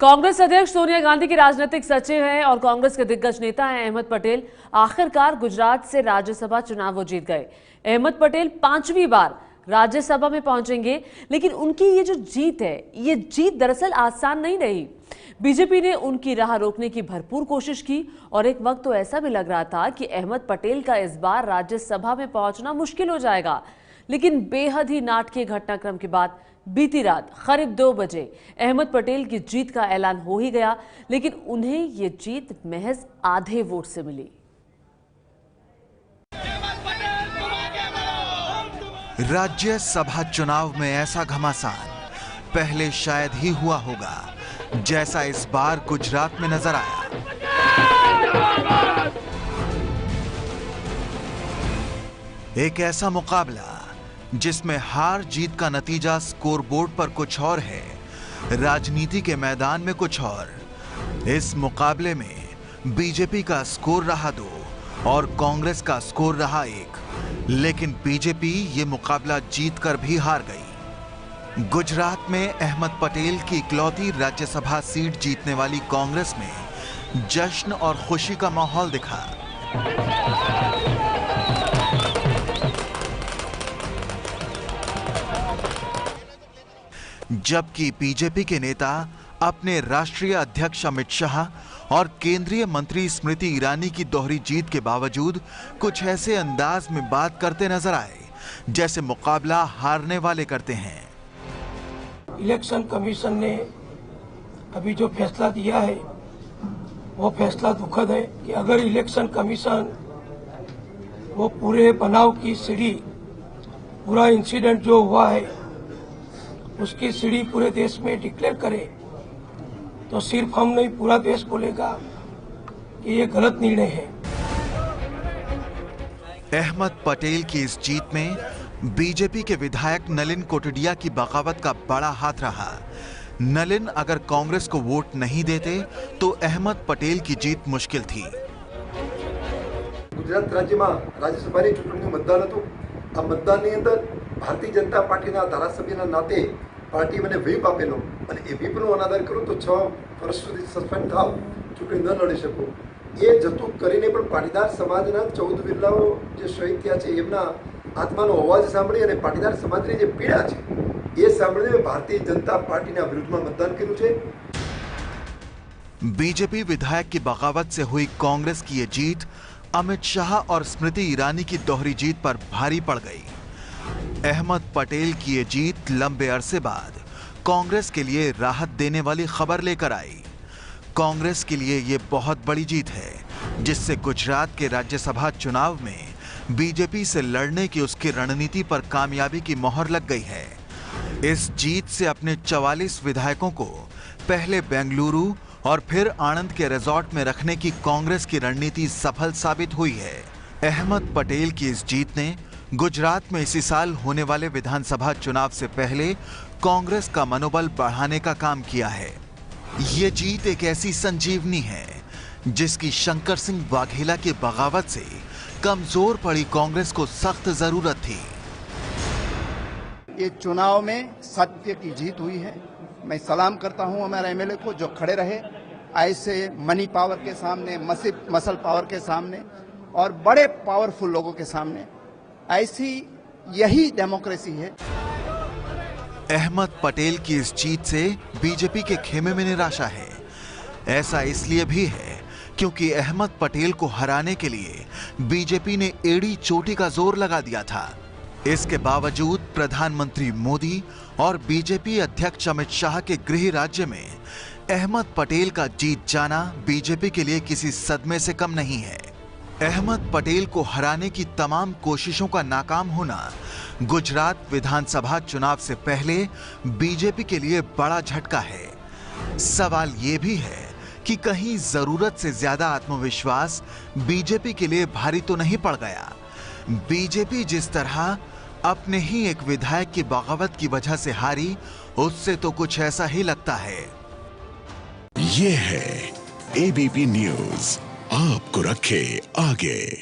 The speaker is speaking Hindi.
कांग्रेस अध्यक्ष सोनिया गांधी की राजनीतिक सचिव हैं और कांग्रेस के दिग्गज नेता हैं अहमद पटेल। आखिरकार गुजरात से राज्यसभा चुनाव वो जीत गए। अहमद पटेल 5वीं बार राज्यसभा में पहुंचेंगे, लेकिन उनकी ये जो जीत है, ये जीत दरअसल आसान नहीं रही। बीजेपी ने उनकी राह रोकने की भरपूर कोशिश की और एक वक्त तो ऐसा भी लग रहा था कि अहमद पटेल का इस बार राज्यसभा में पहुंचना मुश्किल हो जाएगा। लेकिन बेहद ही नाटकीय घटनाक्रम के बाद बीती रात करीब 2 बजे अहमद पटेल की जीत का ऐलान हो ही गया, लेकिन उन्हें ये जीत महज आधे वोट से मिली। राज्यसभा चुनाव में ऐसा घमासान पहले शायद ही हुआ होगा जैसा इस बार गुजरात में नजर आया। एक ऐसा मुकाबला जिसमें हार जीत का नतीजा स्कोरबोर्ड पर कुछ और है, राजनीति के मैदान में कुछ और। इस मुकाबले में बीजेपी का स्कोर रहा 2 और कांग्रेस का स्कोर रहा 1, लेकिन बीजेपी ये मुकाबला जीतकर भी हार गई। गुजरात में अहमद पटेल की इकलौती राज्यसभा सीट जीतने वाली कांग्रेस में जश्न और खुशी का माहौल दिखा। जबकि बीजेपी के नेता अपने राष्ट्रीय अध्यक्ष अमित शाह और केंद्रीय मंत्री स्मृति ईरानी की दोहरी जीत के बावजूद कुछ ऐसे अंदाज में बात करते नजर आए जैसे मुकाबला हारने वाले करते हैं। इलेक्शन कमीशन ने अभी जो फैसला दिया है वो फैसला दुखद है कि अगर इलेक्शन कमीशन वो पूरे बनाव की सीढ़ी, पूरा इंसिडेंट जो हुआ है उसकी सीढ़ी पूरे देश में डिक्लेयर करे तो सिर्फ हम नहीं, पूरा देश बोलेगा कि ये गलत निर्णय है। अहमद पटेल की इस जीत में बीजेपी के विधायक नलिन कोटडिया की बगावत का बड़ा हाथ रहा। नलिन अगर कांग्रेस को वोट नहीं देते तो अहमद पटेल की जीत मुश्किल थी। गुजरात राज्य में राज्यसभा चूंटणी मतदान हतुं। आ मतदान अंदर भारतीय जनता पार्टी धारासभ्य नाते पार्टी मैंने व्हीप आपेलो और ए व्हीपनो अनादर करूँ तो 6 वर्ष सुधी सस्पेन्ड थाव, चूंटणी न लड़ी शकूँ। ए जतुं करीने पण पाटीदार समाजना 14 वीरलाओ जे शहीद थया छे एमना आत्मानो अवाज सांभळी अने पाटीदार समाजनी जे पीड़ा छे ए सांभळीने भारतीय जनता पार्टीना विरुद्धमां मतदान कर्युं छे। बीजेपी विधायक की बगावत से हुई कांग्रेस की ये जीत अमित शाह और स्मृति ईरानी की दोहरी जीत पर भारी पड़ गई। अहमद पटेल की ये जीत लंबे अरसे बाद कांग्रेस के लिए राहत देने वाली खबर लेकर आई। कांग्रेस के लिए ये बहुत बड़ी जीत है जिससे गुजरात के राज्यसभा चुनाव में बीजेपी से लड़ने की उसकी रणनीति पर कामयाबी की मोहर लग गई है। इस जीत से अपने 44 विधायकों को पहले बेंगलुरु और फिर आनंद के रिजॉर्ट में रखने की कांग्रेस की रणनीति सफल साबित हुई है। अहमद पटेल की इस जीत ने गुजरात में इसी साल होने वाले विधानसभा चुनाव से पहले कांग्रेस का मनोबल बढ़ाने का काम किया है। ये जीत एक ऐसी संजीवनी है जिसकी शंकर सिंह वाघेला की बगावत से कमजोर पड़ी कांग्रेस को सख्त जरूरत थी। ये चुनाव में सत्य की जीत हुई है। मैं सलाम करता हूं हमारे एमएलए को जो खड़े रहे ऐसे मनी पावर के सामने, मसल पावर के सामने और बड़े पावरफुल लोगों के सामने। ऐसी यही डेमोक्रेसी है। अहमद पटेल की इस जीत से बीजेपी के खेमे में निराशा है। ऐसा इसलिए भी है क्योंकि अहमद पटेल को हराने के लिए बीजेपी ने एड़ी चोटी का जोर लगा दिया था। इसके बावजूद प्रधानमंत्री मोदी और बीजेपी अध्यक्ष अमित शाह के गृह राज्य में अहमद पटेल का जीत जाना बीजेपी के लिए किसी सदमे से कम नहीं है। अहमद पटेल को हराने की तमाम कोशिशों का नाकाम होना गुजरात विधानसभा चुनाव से पहले बीजेपी के लिए बड़ा झटका है। सवाल यह भी है कि कहीं जरूरत से ज्यादा आत्मविश्वास बीजेपी के लिए भारी तो नहीं पड़ गया। बीजेपी जिस तरह अपने ही एक विधायक की बगावत की वजह से हारी, उससे तो कुछ ऐसा ही लगता है। ये है एबीपी न्यूज़, आपको रखे आगे।